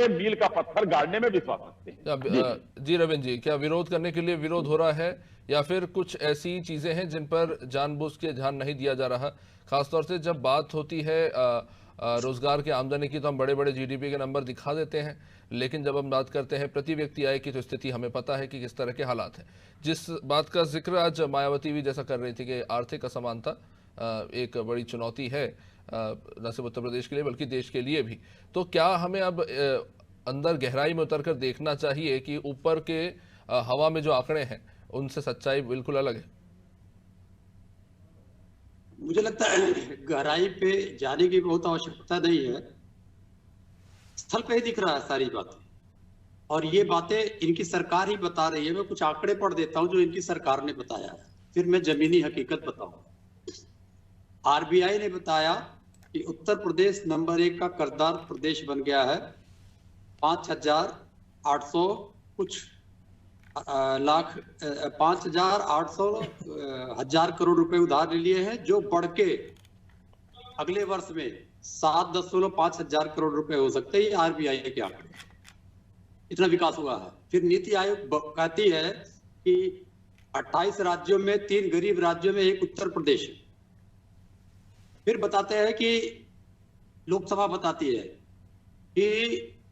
मील का पत्थर गाड़ने में विश्वास रखते हैं। जी रविंद्र जी, क्या विरोध करने के लिए विरोध हो रहा है या फिर कुछ ऐसी चीजें हैं जिन पर जानबूझ के ध्यान नहीं दिया जा रहा? खासतौर से जब बात होती है रोजगार की, आमदनी की, तो हम बड़े बड़े जीडीपी के नंबर दिखा देते हैं, लेकिन जब हम बात करते हैं प्रति व्यक्ति आय की तो स्थिति हमें पता है कि किस तरह के हालात हैं। जिस बात का जिक्र आज मायावती भी जैसा कर रही थी कि आर्थिक असमानता एक बड़ी चुनौती है न सिर्फ उत्तर प्रदेश के लिए बल्कि देश के लिए भी। तो क्या हमें अब अंदर गहराई में उतरकर देखना चाहिए कि ऊपर के हवा में जो आंकड़े हैं उनसे सच्चाई बिल्कुल अलग है? मुझे लगता है गहराई पे जाने की बहुत आवश्यकता नहीं है, स्थल पे ही दिख रहा है सारी बातें, और ये बातें इनकी सरकार ही बता रही है। मैं कुछ आंकड़े पढ़ देता हूं जो इनकी सरकार ने बताया है, फिर मैं जमीनी हकीकत बताऊंगा। आरबीआई ने बताया कि उत्तर प्रदेश नंबर 1 का कर्जदार प्रदेश बन गया है। 5,800 कुछ लाख 5,800 हजार करोड़ रुपए उधार ले लिए हैं, जो बढ़ के अगले वर्ष में 7.5 हजार करोड़ रुपए हो सकते हैं। आरबीआई के आंकड़े, इतना विकास हुआ है। फिर नीति आयोग कहती है कि 28 राज्यों में 3 गरीब राज्यों में एक उत्तर प्रदेश है। फिर बताते हैं कि लोकसभा बताती है कि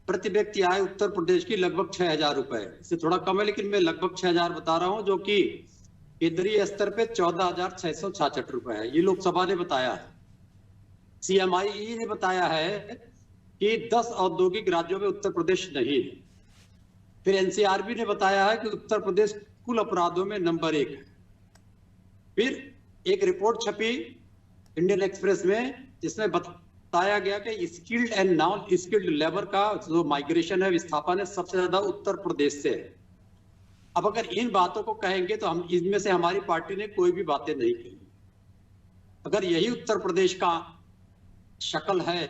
प्रति व्यक्ति आय उत्तर प्रदेश की लगभग 6,000 रुपए, इससे थोड़ा कम है लेकिन मैं लगभग 6,000 बता रहा हूं, जो कि केंद्रीय स्तर पे 14,666 रुपए है। ये लोकसभा ने बताया है। सीएमआई ने बताया है कि 10 औद्योगिक राज्यों में उत्तर प्रदेश नहीं है। फिर एनसीआरबी ने बताया है कि उत्तर प्रदेश कुल अपराधों में नंबर 1 है। फिर एक रिपोर्ट छपी इंडियन एक्सप्रेस में जिसमें बताया गया कि skilled and non skilled labour का जो माइग्रेशन है, विस्थापन है, सबसे ज्यादा उत्तर प्रदेश से है। अब अगर इन बातों को कहेंगे तो हम इनमें से हमारी पार्टी ने कोई भी बातें नहीं कही। अगर यही उत्तर प्रदेश का शक्ल है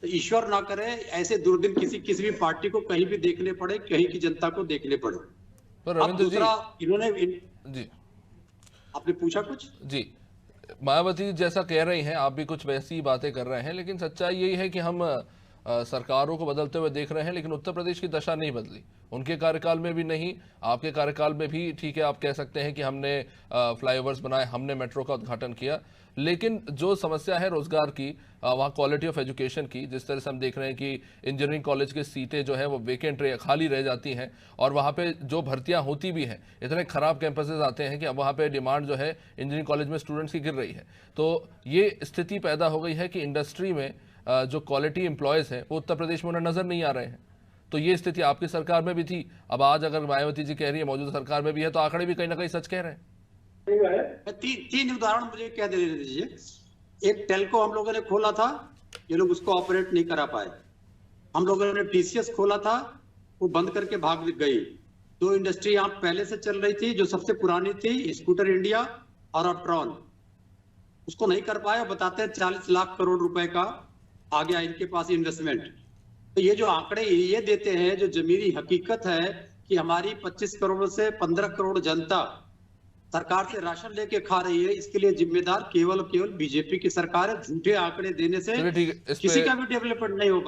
तो ईश्वर ना करे ऐसे दुर्दिन किसी भी पार्टी को कहीं भी देखने पड़े, कहीं की जनता को देखने पड़े। पर अब दूसरा इन्होंने जी, आपने पूछा कुछ? जी, मायावती जैसा कह रही हैं, आप भी कुछ वैसी बातें कर रहे हैं, लेकिन सच्चाई यही है कि हम सरकारों को बदलते हुए देख रहे हैं, लेकिन उत्तर प्रदेश की दशा नहीं बदली। उनके कार्यकाल में भी नहीं, आपके कार्यकाल में भी ठीक है, आप कह सकते हैं कि हमने फ्लाईओवर्स बनाए, हमने मेट्रो का उद्घाटन किया, लेकिन जो समस्या है रोजगार की, वहाँ क्वालिटी ऑफ एजुकेशन की, जिस तरह से हम देख रहे हैं कि इंजीनियरिंग कॉलेज की सीटें जो है वो वेकेंट खाली रह जाती हैं, और वहाँ पे जो भर्तियाँ होती भी हैं, इतने खराब कैंपसेस आते हैं कि अब वहाँ पे डिमांड जो है इंजीनियरिंग कॉलेज में स्टूडेंट्स की गिर रही है। तो ये स्थिति पैदा हो गई है कि इंडस्ट्री में जो क्वालिटी एम्प्लॉयज़ हैं वो उत्तर प्रदेश में उन्हें नजर नहीं आ रहे हैं। तो ये स्थिति आपकी सरकार में भी थी, अब आज अगर मायावती जी कह रही है मौजूदा सरकार में भी है, तो आंकड़े भी कहीं ना कहीं सच कह रहे हैं। तीन उदाहरण मुझे कह दे दीजिए। एक टेल्को हम लोगों ने खोला था, ये लोग उसको ऑपरेट नहीं करा पाए। हम लोगों ने टीसीएस खोला था, वो बंद करके भाग गई। 2 इंडस्ट्री यहाँ पहले से चल रही थी, जो सबसे पुरानी थी, स्कूटर इंडिया और ऑप्ट्रॉन, उसको नहीं कर पाए। बताते हैं 40 लाख करोड़ रुपए का आ गया इनके पास इन्वेस्टमेंट। तो ये जो आंकड़े ये देते हैं, जो जमीनी हकीकत है कि हमारी 25 करोड़ से 15 करोड़ जनता सरकार से राशन लेके खा रही है, इसके लिए जिम्मेदार केवल बीजेपी की सरकार है। झूठे आंकड़े देने से किसी का भी डेवलपमेंट नहीं हो पाता।